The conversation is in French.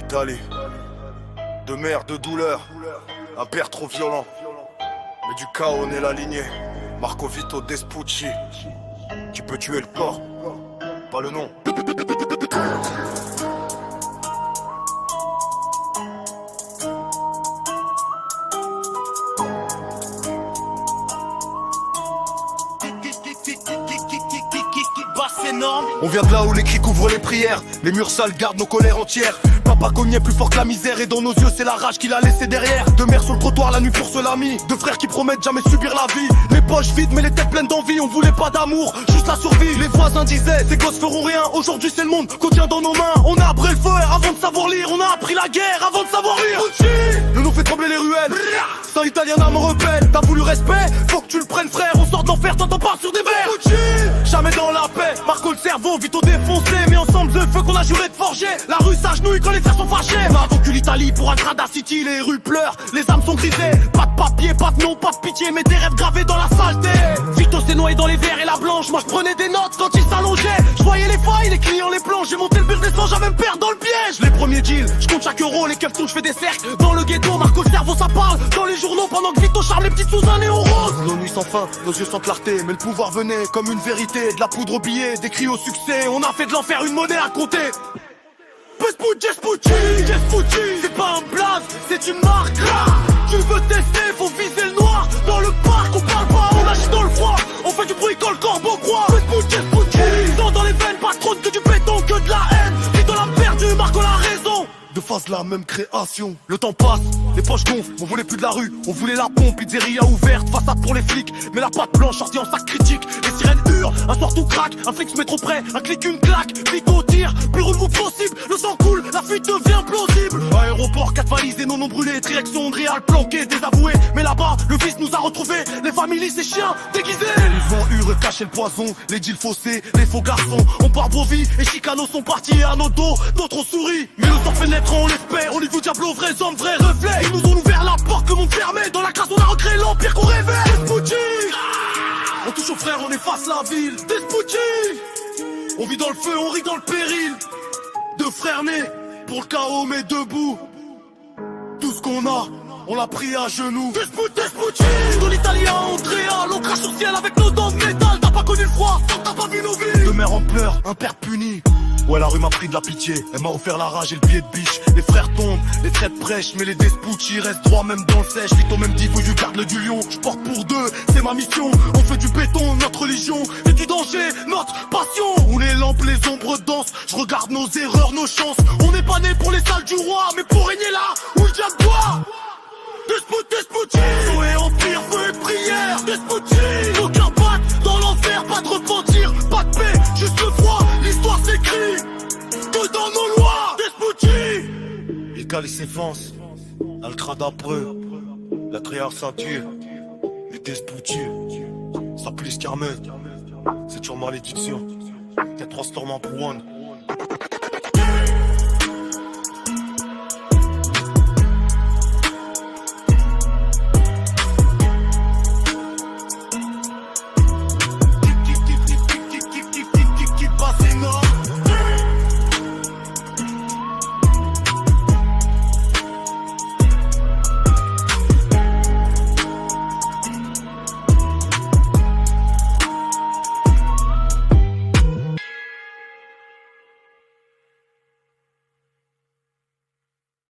l'Italie. De mer, de douleur, un père trop violent. Mais du chaos naît la lignée. Marco Vito Despucci. Tu peux tuer le corps, pas le nom. On vient de là où les cris couvrent les prières. Les murs sales gardent nos colères entières. Papa cognait plus fort que la misère. Et dans nos yeux c'est la rage qu'il a laissé derrière. De mères sur le trottoir la nuit pour se l'ami. De frères qui promettent jamais subir la vie. Les poches vides mais les têtes pleines d'envie. On voulait pas d'amour, juste la survie. Les voisins disaient, ces gosses feront rien. Aujourd'hui c'est le monde qu'on tient dans nos mains. On a appris le feu avant de savoir lire. On a appris la guerre avant de savoir rire. Le nom fait trembler les ruelles. C'est un italien âme rebelle. T'as voulu respect, faut que tu le prennes frère. On sort de l'enfer, t'entends pas sur des verres. Jamais dans la paix, Marco le cerveau, Vito défoncé. Mais ensemble le feu qu'on a juré de forger. La rue s'agenouille quand les frères sont fâchés. On a vaincu l'Italie pour Altrada City. Les rues pleurent, les âmes sont grisées. Pas de papier, pas de nom, pas de pitié. Mais des rêves gravés dans la saleté. Vito s'est noyé dans les verres et la blanche. Moi je prenais des notes quand il s'allongeait. Je voyais les failles, les clients, les plans. J'ai monté le business sans jamais me perdre dans le piège. Les premiers deals, je compte chaque euro. Les keufs je fais des cercles. Dans le ghetto, Marco le cerveau ça parle. Dans les journaux pendant que Vito charme les petites sous un néon rose. Nos nuits sans fin, nos yeux sans clarté. Mais le pouvoir venait comme une vérité. De la poudre au billet, des cris au succès. On a fait de l'enfer une monnaie à compter. Vespucci, c'est pas un blaze, c'est une marque. Tu veux tester, faut viser le noir. Dans le parc, on parle pas, on agit dans le froid. On fait du bruit quand le corbeau croit. Vespucci, sang dans les veines, pas trop que du béton, que de la haine. Vite on l'a perdu, Marco l'a raison. De face la même création. Le temps passe, les poches gonflent, on voulait plus de la rue, on voulait la pompe, pizzeria ouverte, façade pour les flics, mais la patte blanche sortie en sac critique. Les sirènes hurlent, un soir tout craque, un flic se met trop près, un clic, une claque, Vito tire, plus de move possible, le sang coule, la fuite devient plausible. Aéroport, 4 valises et nos noms brûlés, direction de Réal planqué, désavoué. Mais là-bas, le vice nous a retrouvés, les familles, ces chiens déguisés. Ils vont hurler, cacher le poison, les deals faussés, les faux garçons. On part Bovie et Chicano sont partis à nos dos, d'autres ont souri. Mais le sang pénètre, on l'espère, on lui dit diablo, vrais hommes, vrais reflets. Ils nous ont ouvert la porte, le monde fermé, dans la crasse on a recréé l'empire qu'on rêvait. Vespucci, on touche aux frères, on efface la ville. Vespucci, on vit dans le feu, on rit dans le péril. Deux frères nés, pour le chaos mais debout. Tout ce qu'on a, on l'a pris à genoux. Vespucci, dans l'italien Andrea, l'on crache au ciel avec nos dents de métal. T'as pas connu le froid, t'as pas vu nos vies. De mère en pleurs, un père puni. Ouais, la rue m'a pris de la pitié, elle m'a offert la rage et le billet de biche. Les frères tombent, les traites prêchent, mais les Despucci restent droits même dans le sèche. Vite au même dit, faut que je garde le du lion. Je porte pour deux, c'est ma mission. On fait du béton, notre religion. Et du danger, notre passion. Où les lampes, les ombres dansent. Je regarde nos erreurs, nos chances. On n'est pas né pour les salles du roi, mais pour régner là où le diable boit. Despucci, feu et empire, feu et prière. Despucci, aucun pacte dans l'enfer, pas de repentir, pas de paix, juste le froid. L'histoire s'écrit que dans nos lois. Despucci, il calice s'effonce, Altrada preux, la triare ceinture, les Despucci, ça plus Carmen, c'est toujours malédiction, t'es transformant pour one.